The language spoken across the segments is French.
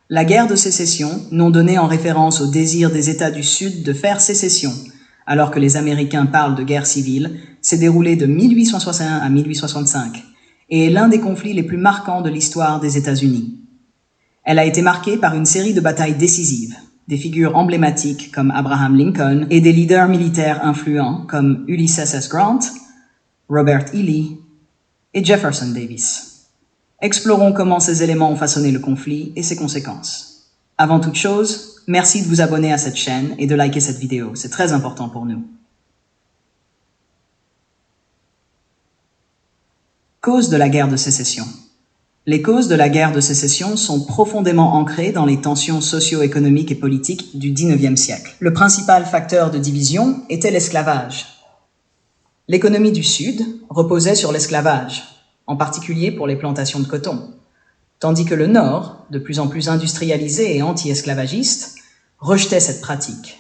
La guerre de sécession, nom donné en référence au désir des États du Sud de faire sécession, alors que les Américains parlent de guerre civile, s'est déroulée de 1861 à 1865 et est l'un des conflits les plus marquants de l'histoire des États-Unis. Elle a été marquée par une série de batailles décisives, des figures emblématiques comme Abraham Lincoln et des leaders militaires influents comme Ulysses S. Grant, Robert E. Lee et Jefferson Davis. Explorons comment ces éléments ont façonné le conflit et ses conséquences. Avant toute chose, merci de vous abonner à cette chaîne et de liker cette vidéo, c'est très important pour nous. Causes de la guerre de sécession. Les causes de la guerre de sécession sont profondément ancrées dans les tensions socio-économiques et politiques du XIXe siècle. Le principal facteur de division était l'esclavage. L'économie du Sud reposait sur l'esclavage, en particulier pour les plantations de coton, tandis que le Nord, de plus en plus industrialisé et anti-esclavagiste, rejetait cette pratique.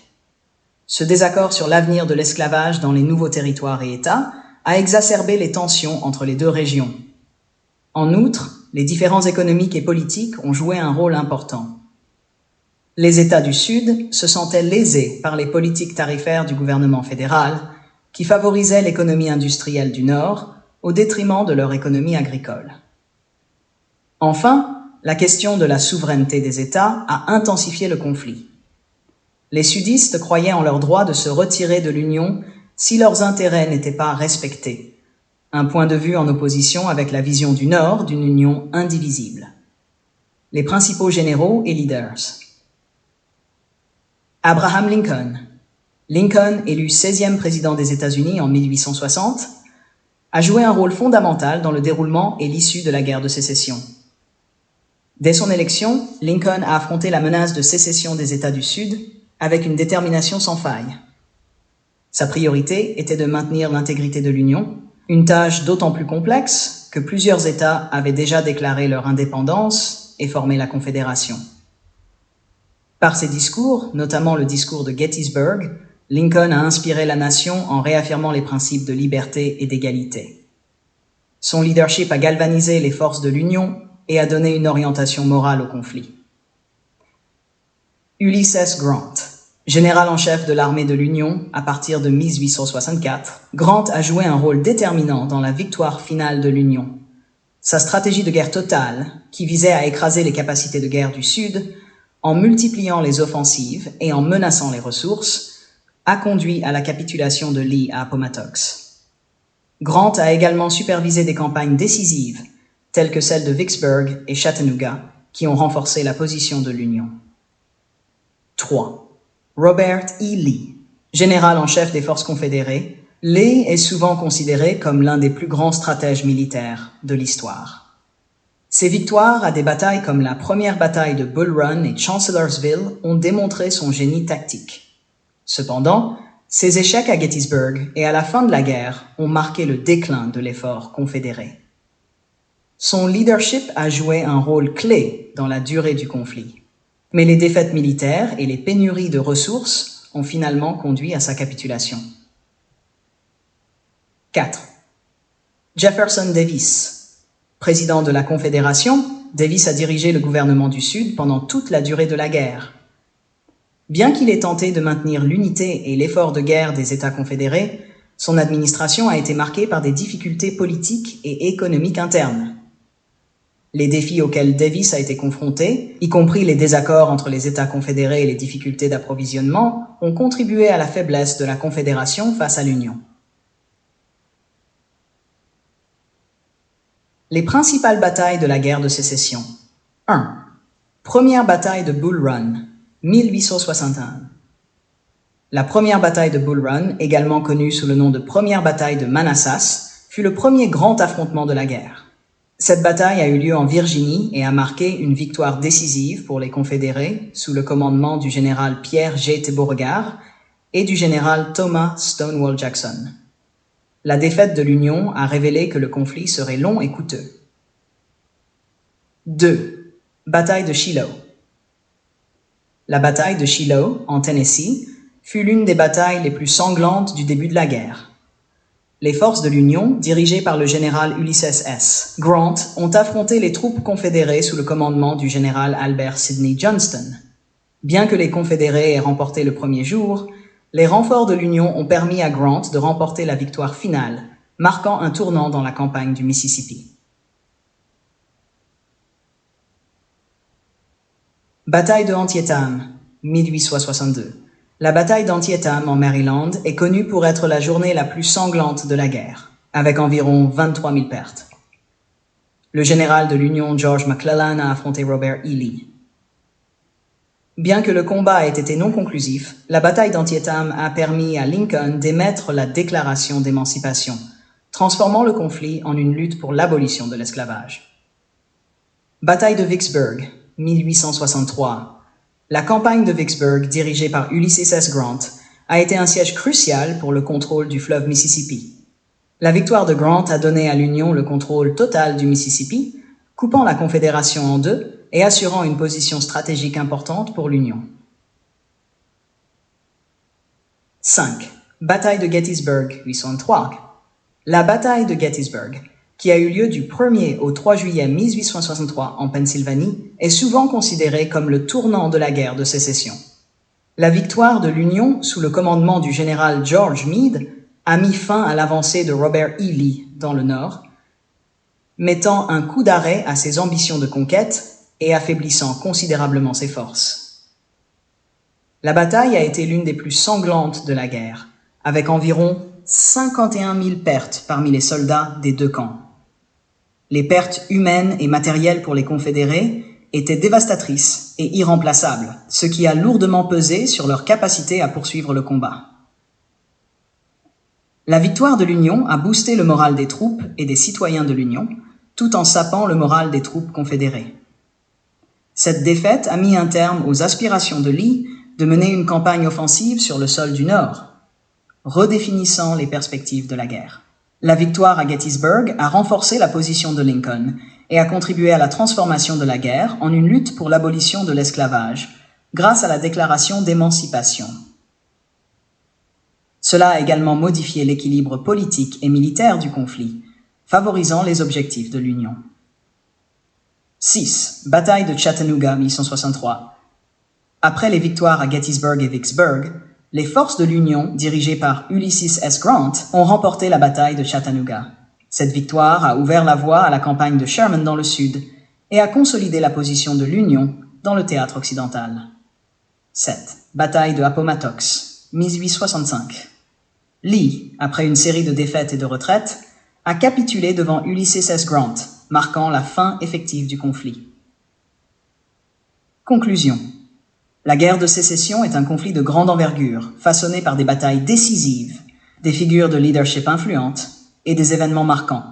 Ce désaccord sur l'avenir de l'esclavage dans les nouveaux territoires et États a exacerbé les tensions entre les deux régions. En outre, les différences économiques et politiques ont joué un rôle important. Les États du Sud se sentaient lésés par les politiques tarifaires du gouvernement fédéral, qui favorisaient l'économie industrielle du Nord au détriment de leur économie agricole. Enfin, la question de la souveraineté des États a intensifié le conflit. Les sudistes croyaient en leur droit de se retirer de l'Union si leurs intérêts n'étaient pas respectés, un point de vue en opposition avec la vision du Nord d'une Union indivisible. Les principaux généraux et leaders. Abraham Lincoln. Lincoln, élu 16e président des États-Unis en 1860, a joué un rôle fondamental dans le déroulement et l'issue de la guerre de sécession. Dès son élection, Lincoln a affronté la menace de sécession des États du Sud avec une détermination sans faille. Sa priorité était de maintenir l'intégrité de l'Union, une tâche d'autant plus complexe que plusieurs États avaient déjà déclaré leur indépendance et formé la Confédération. Par ses discours, notamment le discours de Gettysburg, Lincoln a inspiré la nation en réaffirmant les principes de liberté et d'égalité. Son leadership a galvanisé les forces de l'Union et a donné une orientation morale au conflit. Ulysses Grant. Général en chef de l'armée de l'Union à partir de 1864, Grant a joué un rôle déterminant dans la victoire finale de l'Union. Sa stratégie de guerre totale, qui visait à écraser les capacités de guerre du Sud, en multipliant les offensives et en menaçant les ressources, a conduit à la capitulation de Lee à Appomattox. Grant a également supervisé des campagnes décisives, telles que celles de Vicksburg et Chattanooga, qui ont renforcé la position de l'Union. 3. Robert E. Lee. Général en chef des forces confédérées, Lee est souvent considéré comme l'un des plus grands stratèges militaires de l'histoire. Ses victoires à des batailles comme la première bataille de Bull Run et Chancellorsville ont démontré son génie tactique. Cependant, ses échecs à Gettysburg et à la fin de la guerre ont marqué le déclin de l'effort confédéré. Son leadership a joué un rôle clé dans la durée du conflit, mais les défaites militaires et les pénuries de ressources ont finalement conduit à sa capitulation. 4. Jefferson Davis. Président de la Confédération, Davis a dirigé le gouvernement du Sud pendant toute la durée de la guerre. Bien qu'il ait tenté de maintenir l'unité et l'effort de guerre des États confédérés, son administration a été marquée par des difficultés politiques et économiques internes. Les défis auxquels Davis a été confronté, y compris les désaccords entre les États confédérés et les difficultés d'approvisionnement, ont contribué à la faiblesse de la Confédération face à l'Union. Les principales batailles de la guerre de sécession. 1. Première bataille de Bull Run, 1861. La première bataille de Bull Run, également connue sous le nom de première bataille de Manassas, fut le premier grand affrontement de la guerre. Cette bataille a eu lieu en Virginie et a marqué une victoire décisive pour les Confédérés sous le commandement du général Pierre G. Beauregard et du général Thomas Stonewall Jackson. La défaite de l'Union a révélé que le conflit serait long et coûteux. 2. Bataille de Shiloh. La bataille de Shiloh, en Tennessee, fut l'une des batailles les plus sanglantes du début de la guerre. Les forces de l'Union, dirigées par le général Ulysses S. Grant, ont affronté les troupes confédérées sous le commandement du général Albert Sidney Johnston. Bien que les Confédérés aient remporté le premier jour, les renforts de l'Union ont permis à Grant de remporter la victoire finale, marquant un tournant dans la campagne du Mississippi. Bataille de Antietam, 1862. La bataille d'Antietam en Maryland est connue pour être la journée la plus sanglante de la guerre, avec environ 23 000 pertes. Le général de l'Union George McClellan a affronté Robert E. Lee. Bien que le combat ait été non conclusif, la bataille d'Antietam a permis à Lincoln d'émettre la Déclaration d'émancipation, transformant le conflit en une lutte pour l'abolition de l'esclavage. Bataille de Vicksburg, 1863. La campagne de Vicksburg, dirigée par Ulysses S. Grant, a été un siège crucial pour le contrôle du fleuve Mississippi. La victoire de Grant a donné à l'Union le contrôle total du Mississippi, coupant la Confédération en deux et assurant une position stratégique importante pour l'Union. 5. Bataille de Gettysburg, 1803. La bataille de Gettysburg, qui a eu lieu du 1er au 3 juillet 1863 en Pennsylvanie, est souvent considérée comme le tournant de la guerre de sécession. La victoire de l'Union, sous le commandement du général George Meade, a mis fin à l'avancée de Robert E. Lee dans le Nord, mettant un coup d'arrêt à ses ambitions de conquête et affaiblissant considérablement ses forces. La bataille a été l'une des plus sanglantes de la guerre, avec environ 51 000 pertes parmi les soldats des deux camps. Les pertes humaines et matérielles pour les Confédérés étaient dévastatrices et irremplaçables, ce qui a lourdement pesé sur leur capacité à poursuivre le combat. La victoire de l'Union a boosté le moral des troupes et des citoyens de l'Union, tout en sapant le moral des troupes confédérées. Cette défaite a mis un terme aux aspirations de Lee de mener une campagne offensive sur le sol du Nord, redéfinissant les perspectives de la guerre. La victoire à Gettysburg a renforcé la position de Lincoln et a contribué à la transformation de la guerre en une lutte pour l'abolition de l'esclavage, grâce à la déclaration d'émancipation. Cela a également modifié l'équilibre politique et militaire du conflit, favorisant les objectifs de l'Union. 6. Bataille de Chattanooga, 1863. Après les victoires à Gettysburg et Vicksburg, les forces de l'Union, dirigées par Ulysses S. Grant, ont remporté la bataille de Chattanooga. Cette victoire a ouvert la voie à la campagne de Sherman dans le Sud et a consolidé la position de l'Union dans le théâtre occidental. 7. Bataille de Appomattox, 1865. Lee, après une série de défaites et de retraites, a capitulé devant Ulysses S. Grant, marquant la fin effective du conflit. Conclusion. La guerre de sécession est un conflit de grande envergure, façonné par des batailles décisives, des figures de leadership influentes et des événements marquants.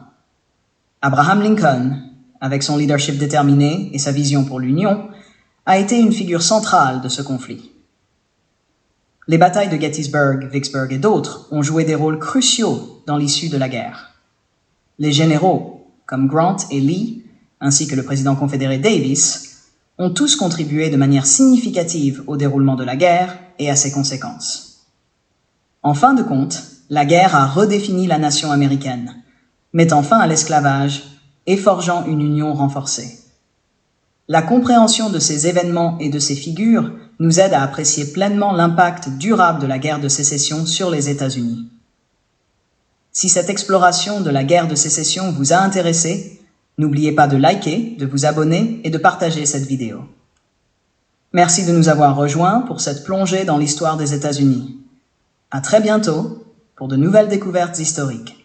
Abraham Lincoln, avec son leadership déterminé et sa vision pour l'Union, a été une figure centrale de ce conflit. Les batailles de Gettysburg, Vicksburg et d'autres ont joué des rôles cruciaux dans l'issue de la guerre. Les généraux, comme Grant et Lee, ainsi que le président confédéré Davis, ont tous contribué de manière significative au déroulement de la guerre et à ses conséquences. En fin de compte, la guerre a redéfini la nation américaine, mettant fin à l'esclavage et forgeant une union renforcée. La compréhension de ces événements et de ces figures nous aide à apprécier pleinement l'impact durable de la guerre de sécession sur les États-Unis. Si cette exploration de la guerre de sécession vous a intéressé, n'oubliez pas de liker, de vous abonner et de partager cette vidéo. Merci de nous avoir rejoints pour cette plongée dans l'histoire des États-Unis. À très bientôt pour de nouvelles découvertes historiques.